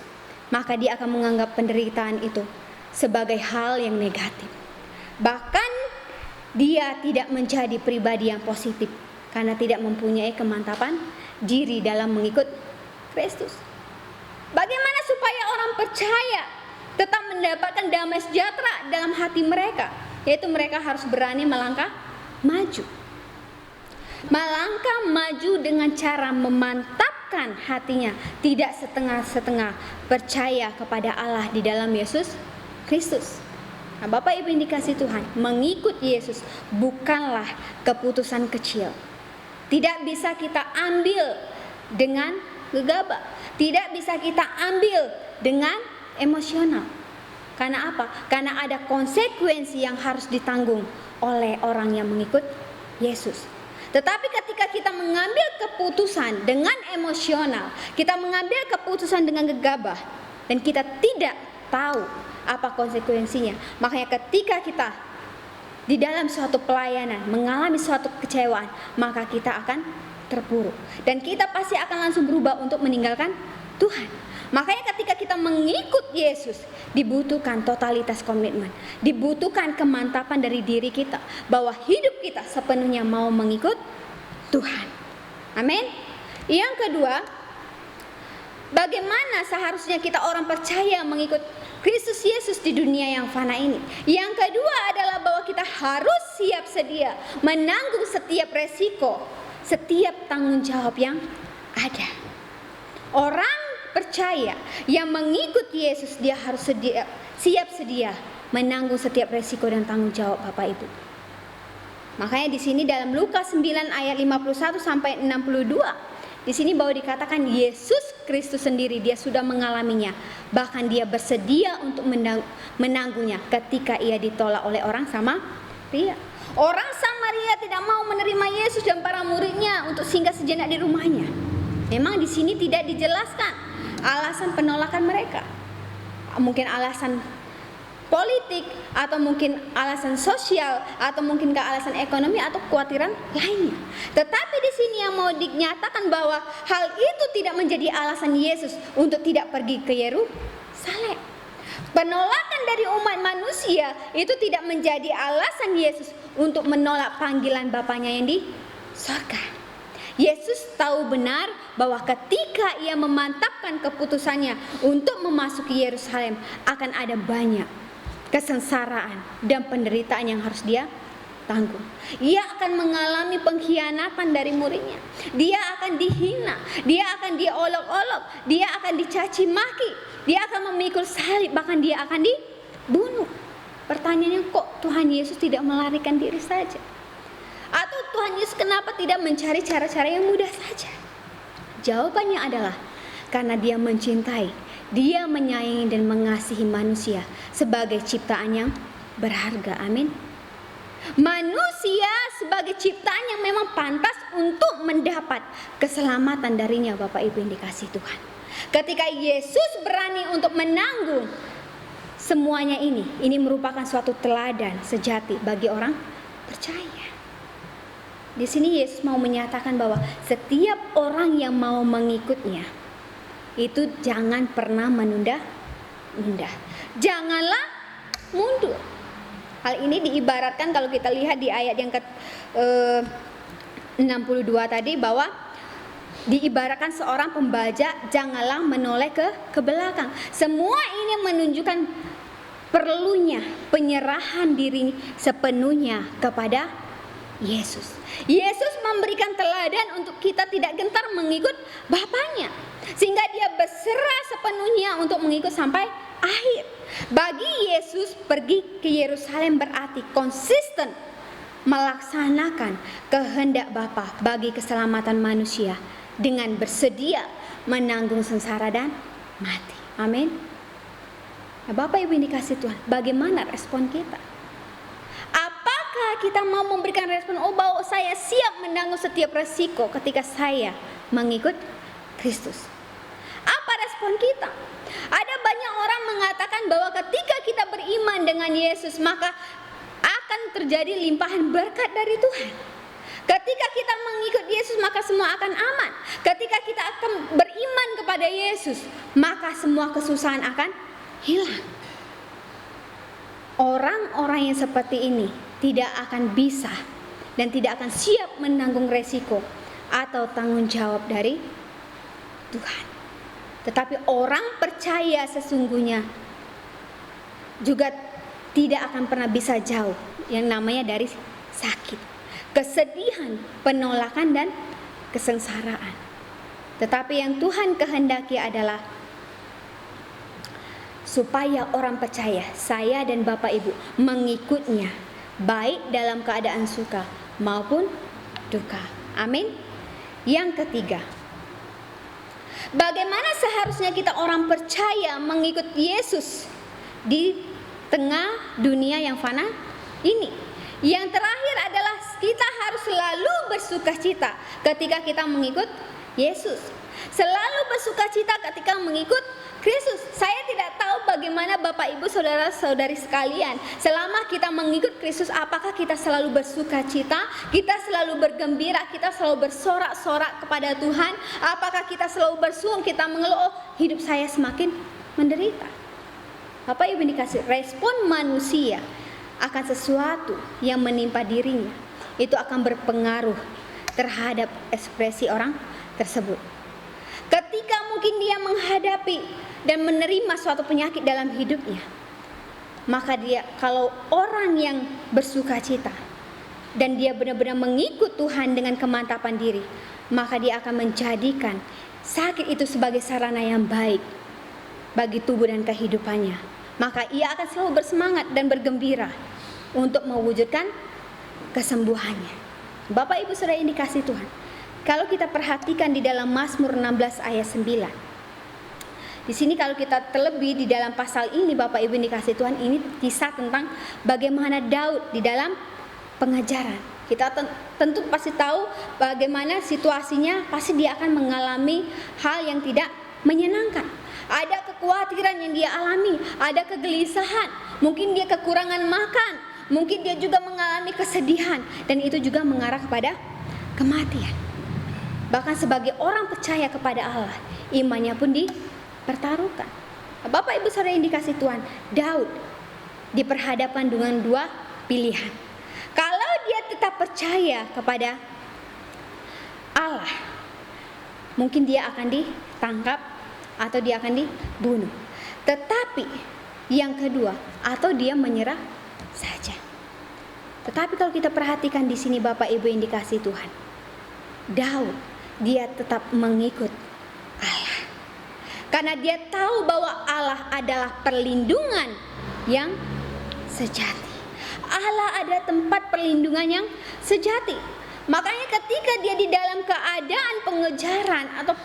maka dia akan menganggap penderitaan itu sebagai hal yang negatif. Bahkan dia tidak menjadi pribadi yang positif karena tidak mempunyai kemantapan diri dalam mengikut Kristus. Bagaimana supaya orang percaya tetap mendapatkan damai sejahtera dalam hati mereka, yaitu mereka harus berani melangkah maju. Melangkah maju dengan cara memantapkan hatinya, tidak setengah-setengah percaya kepada Allah di dalam Yesus Kristus. Nah, Bapak Ibu yang dikasihi Tuhan, mengikut Yesus bukanlah keputusan kecil. Tidak bisa kita ambil dengan gegabah, tidak bisa kita ambil dengan emosional. Karena apa? Karena ada konsekuensi yang harus ditanggung oleh orang yang mengikut Yesus. Tetapi ketika kita mengambil keputusan dengan emosional, kita mengambil keputusan dengan gegabah, dan kita tidak tahu apa konsekuensinya, makanya ketika kita di dalam suatu pelayanan mengalami suatu kecewaan, maka kita akan terpuruk dan kita pasti akan langsung berubah untuk meninggalkan Tuhan. Makanya ketika kita mengikut Yesus, dibutuhkan totalitas komitmen, dibutuhkan kemantapan dari diri kita bahwa hidup kita sepenuhnya mau mengikut Tuhan. Amin. Yang kedua, bagaimana seharusnya kita orang percaya mengikut Kristus Yesus di dunia yang fana ini? Yang kedua adalah bahwa kita harus siap sedia menanggung setiap resiko, setiap tanggung jawab yang ada. Orang percaya yang mengikut Yesus, dia harus siap sedia menanggung setiap resiko dan tanggung jawab, Bapak Ibu. Makanya di sini dalam Lukas 9 ayat 51 sampai 62, di sini bahwa dikatakan Yesus Kristus sendiri dia sudah mengalaminya, bahkan dia bersedia untuk menanggungnya ketika ia ditolak oleh orang Samaria. Orang Samaria tidak mau menerima Yesus dan para muridnya untuk singgah sejenak di rumahnya. Memang di sini tidak dijelaskan alasan penolakan mereka. Mungkin alasan politik, atau mungkin alasan sosial, atau mungkin alasan ekonomi, atau kekhawatiran lainnya. Tetapi di sini yang mau dinyatakan bahwa hal itu tidak menjadi alasan Yesus untuk tidak pergi ke Yerusalem. Penolakan dari umat manusia itu tidak menjadi alasan Yesus untuk menolak panggilan Bapanya yang di surga. Yesus tahu benar bahwa ketika ia memantapkan keputusannya untuk memasuki Yerusalem, akan ada banyak kesengsaraan dan penderitaan yang harus dia tanggung. Ia akan mengalami pengkhianatan dari muridnya. Dia akan dihina, dia akan diolok-olok, dia akan dicaci maki, dia akan memikul salib, bahkan dia akan dibunuh. Pertanyaannya, kok Tuhan Yesus tidak melarikan diri saja? Atau Tuhan Yesus kenapa tidak mencari cara-cara yang mudah saja? Jawabannya adalah karena dia mencintai, dia menyayangi dan mengasihi manusia sebagai ciptaan yang berharga. Amin. Manusia sebagai ciptaan yang memang pantas untuk mendapat keselamatan darinya, Bapak Ibu yang dikasihi Tuhan. Ketika Yesus berani untuk menanggung semuanya ini merupakan suatu teladan sejati bagi orang percaya. Di sini Yesus mau menyatakan bahwa setiap orang yang mau mengikutnya itu jangan pernah menunda-nunda. Janganlah mundur. Hal ini diibaratkan kalau kita lihat di ayat yang ke-62 tadi, bahwa diibaratkan seorang pembajak janganlah menoleh ke belakang. Semua ini menunjukkan perlunya penyerahan diri sepenuhnya kepada Yesus. Yesus memberikan teladan untuk kita tidak gentar mengikut Bapanya, sehingga dia berserah sepenuhnya untuk mengikut sampai akhir. Bagi Yesus, pergi ke Yerusalem berarti konsisten melaksanakan kehendak Bapa bagi keselamatan manusia dengan bersedia menanggung sengsara dan mati. Amin. Nah, Bapak Ibu yang dikasihi Tuhan, bagaimana respon kita? Apakah kita mau memberikan respon, bahwa saya siap menanggung setiap resiko ketika saya mengikut Kristus? Apa respon kita? Ada banyak orang mengatakan bahwa ketika kita beriman dengan Yesus, maka akan terjadi limpahan berkat dari Tuhan. Ketika kita mengikut Yesus, maka semua akan aman. Ketika kita akan beriman kepada Yesus, maka semua kesusahan akan hilang. Orang-orang yang seperti ini tidak akan bisa dan tidak akan siap menanggung resiko atau tanggung jawab dari Tuhan. Tetapi orang percaya sesungguhnya juga tidak akan pernah bisa jauh yang namanya dari sakit, kesedihan, penolakan dan kesengsaraan. Tetapi yang Tuhan kehendaki adalah supaya orang percaya, saya dan Bapak Ibu, mengikutnya baik dalam keadaan suka maupun duka. Amin. Yang ketiga, bagaimana seharusnya kita orang percaya mengikut Yesus di tengah dunia yang fana ini? Yang terakhir adalah kita harus selalu bersukacita ketika kita mengikut Yesus. Selalu bersukacita ketika mengikut Kristus. Saya tidak tahu bagaimana Bapak Ibu saudara-saudari sekalian, selama kita mengikut Kristus, apakah kita selalu bersukacita, kita selalu bergembira, kita selalu bersorak-sorak kepada Tuhan, apakah kita selalu bersuung, kita mengeluh, oh, hidup saya semakin menderita. Bapak Ibu dikasih, respon manusia akan sesuatu yang menimpa dirinya itu akan berpengaruh terhadap ekspresi orang tersebut. Ketika mungkin dia menghadapi dan menerima suatu penyakit dalam hidupnya, maka dia, kalau orang yang bersukacita dan dia benar-benar mengikut Tuhan dengan kemantapan diri, maka dia akan menjadikan sakit itu sebagai sarana yang baik bagi tubuh dan kehidupannya. Maka ia akan selalu bersemangat dan bergembira untuk mewujudkan kesembuhannya. Bapak Ibu saudara yang dikasihi Tuhan, kalau kita perhatikan di dalam Mazmur 16 ayat 9. Di sini kalau kita terlebih di dalam pasal ini, Bapak Ibu dikasihi Tuhan, ini kisah tentang bagaimana Daud di dalam pengejaran. Kita tentu pasti tahu bagaimana situasinya, pasti dia akan mengalami hal yang tidak menyenangkan. Ada kekhawatiran yang dia alami, ada kegelisahan, mungkin dia kekurangan makan, mungkin dia juga mengalami kesedihan, dan itu juga mengarah kepada kematian. Bahkan sebagai orang percaya kepada Allah, imannya pun dipertaruhkan. Bapak Ibu saudara yang dikasihi Tuhan, Daud diperhadapkan dengan dua pilihan. Kalau dia tetap percaya kepada Allah, mungkin dia akan ditangkap atau dia akan dibunuh. Tetapi yang kedua, atau dia menyerah saja. Tetapi kalau kita perhatikan di sini Bapak Ibu yang dikasihi Tuhan, Daud dia tetap mengikut Allah. Karena dia tahu bahwa Allah adalah perlindungan yang sejati. Allah ada tempat perlindungan yang sejati. Makanya ketika dia di dalam keadaan pengejaran atau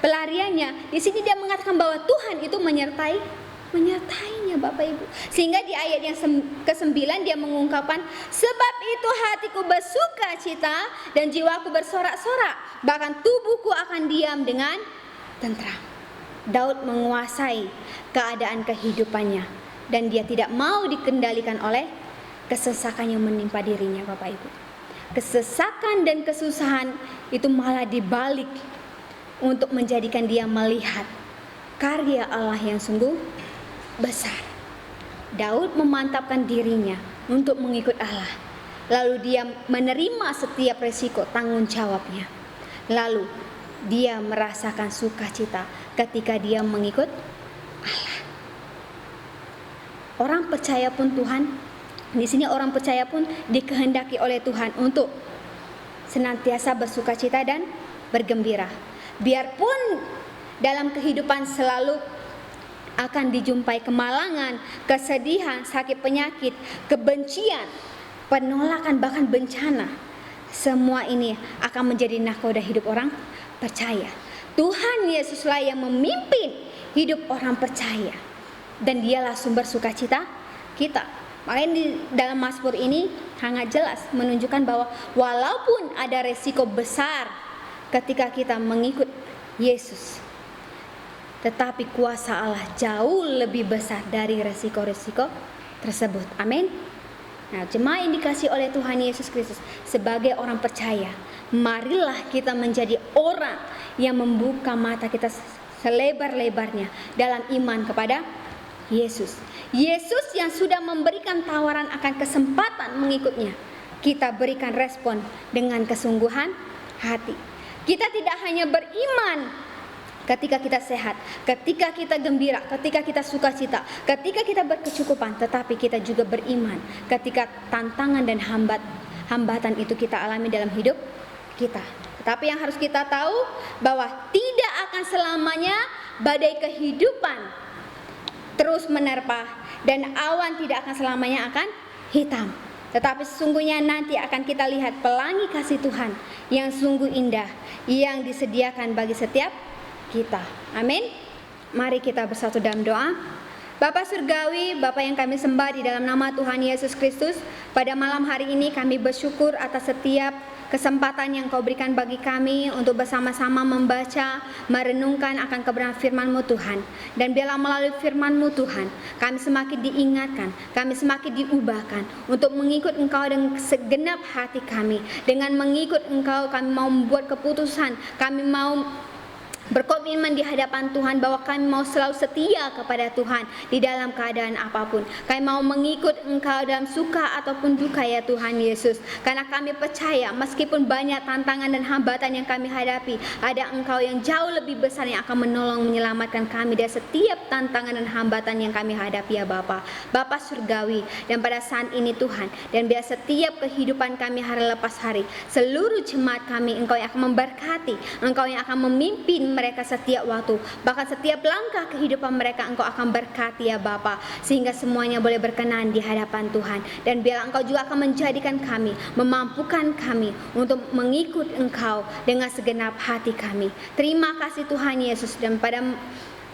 pelariannya, di sini dia mengatakan bahwa Tuhan itu menyertainya Bapak Ibu. Sehingga di ayat yang ke-9 dia mengungkapkan, sebab itu hatiku bersukacita dan jiwaku bersorak-sorak, bahkan tubuhku akan diam dengan tentram. Daud menguasai keadaan kehidupannya dan dia tidak mau dikendalikan oleh kesesakan yang menimpa dirinya Bapak Ibu. Kesesakan dan kesusahan itu malah dibalik untuk menjadikan dia melihat karya Allah yang sungguh besar. Daud memantapkan dirinya untuk mengikut Allah. Lalu dia menerima setiap resiko tanggung jawabnya. Lalu dia merasakan sukacita ketika dia mengikut Allah. Orang percaya pun Tuhan, di sini orang percaya pun dikehendaki oleh Tuhan untuk senantiasa bersukacita dan bergembira. Biarpun dalam kehidupan selalu akan dijumpai kemalangan, kesedihan, sakit penyakit, kebencian, penolakan, bahkan bencana. Semua ini akan menjadi nahkoda hidup orang percaya. Tuhan Yesuslah yang memimpin hidup orang percaya, dan dialah sumber sukacita kita. Makanya di dalam Mazmur ini sangat jelas menunjukkan bahwa walaupun ada resiko besar ketika kita mengikut Yesus, tetapi kuasa Allah jauh lebih besar dari resiko-resiko tersebut. Amin. Nah, jemaat yang dikasihi oleh Tuhan Yesus Kristus, sebagai orang percaya, marilah kita menjadi orang yang membuka mata kita selebar-lebarnya dalam iman kepada Yesus. Yesus yang sudah memberikan tawaran akan kesempatan mengikutnya. Kita berikan respon dengan kesungguhan hati. Kita tidak hanya beriman ketika kita sehat, ketika kita gembira, ketika kita sukacita, ketika kita berkecukupan, tetapi kita juga beriman ketika tantangan dan hambatan itu kita alami dalam hidup kita. Tetapi yang harus kita tahu bahwa tidak akan selamanya badai kehidupan terus menerpa dan awan tidak akan selamanya akan hitam. Tetapi sesungguhnya nanti akan kita lihat pelangi kasih Tuhan yang sungguh indah yang disediakan bagi setiap kita. Amin. Mari kita bersatu dalam doa. Bapa Surgawi, Bapa yang kami sembah di dalam nama Tuhan Yesus Kristus, pada malam hari ini kami bersyukur atas setiap kesempatan yang Kau berikan bagi kami untuk bersama-sama membaca, merenungkan akan kebenaran firman-Mu Tuhan. Dan biarlah melalui firman-Mu Tuhan, kami semakin diingatkan, kami semakin diubahkan untuk mengikut Engkau dengan segenap hati kami. Dengan mengikut Engkau, kami mau membuat keputusan, kami mau berkomitmen di hadapan Tuhan bahwa kami mau selalu setia kepada Tuhan di dalam keadaan apapun. Kami mau mengikut Engkau dalam suka ataupun duka ya Tuhan Yesus. Karena kami percaya meskipun banyak tantangan dan hambatan yang kami hadapi, ada Engkau yang jauh lebih besar yang akan menolong menyelamatkan kami dari setiap tantangan dan hambatan yang kami hadapi ya Bapa. Bapa Surgawi, dan pada saat ini Tuhan, dan biar setiap kehidupan kami hari lepas hari, seluruh jemaat kami Engkau yang akan memberkati, Engkau yang akan memimpin mereka setiap waktu, bahkan setiap langkah kehidupan mereka Engkau akan berkati ya Bapa, sehingga semuanya boleh berkenan di hadapan Tuhan. Dan biarlah Engkau juga akan menjadikan kami, memampukan kami untuk mengikut Engkau dengan segenap hati kami. Terima kasih Tuhan Yesus. Dan pada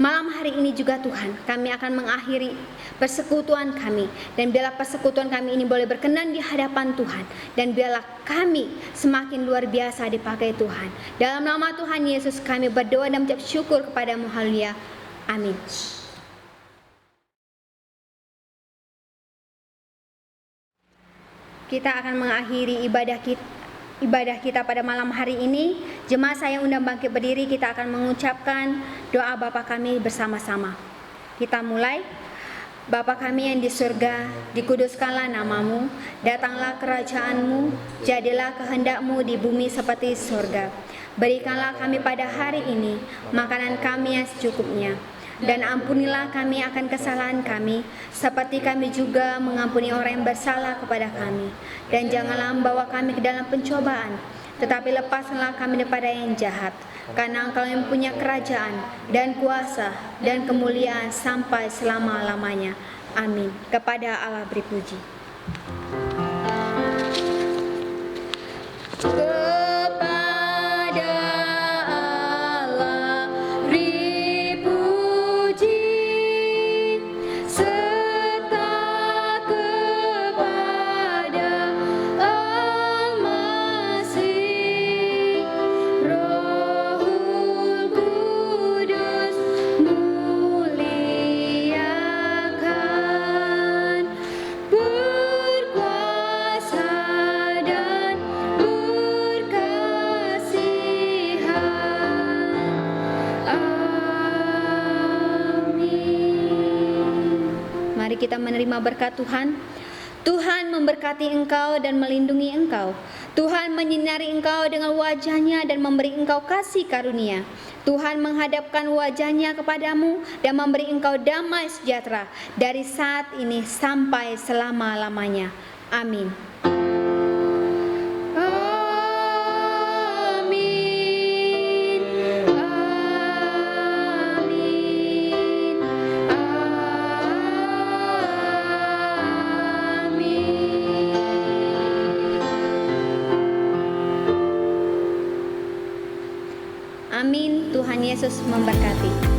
malam hari ini juga Tuhan, kami akan mengakhiri persekutuan kami. Dan biarlah persekutuan kami ini boleh berkenan di hadapan Tuhan. Dan biarlah kami semakin luar biasa dipakai Tuhan. Dalam nama Tuhan Yesus kami berdoa dan mengucap syukur kepada-Mu. Haleluya. Amin. Kita akan mengakhiri ibadah kita pada malam hari ini. Jemaat saya undang bangkit berdiri, kita akan mengucapkan doa Bapa kami bersama-sama. Kita mulai. Bapa kami yang di surga, dikuduskanlah nama-Mu, datanglah kerajaan-Mu, jadilah kehendak-Mu di bumi seperti surga. Berikanlah kami pada hari ini makanan kami yang secukupnya. Dan ampunilah kami akan kesalahan kami, seperti kami juga mengampuni orang yang bersalah kepada kami. Dan janganlah membawa kami ke dalam pencobaan, tetapi lepaskanlah kami daripada yang jahat. Karena Engkau yang punya kerajaan dan kuasa dan kemuliaan sampai selama-lamanya. Amin. Kepada Allah beri puji. Kita menerima berkat Tuhan. Tuhan memberkati engkau dan melindungi engkau. Tuhan menyinari engkau dengan wajah-Nya dan memberi engkau kasih karunia. Tuhan menghadapkan wajah-Nya kepadamu dan memberi engkau damai sejahtera dari saat ini sampai selama-lamanya. Amin. Amin. Tuhan Yesus memberkati.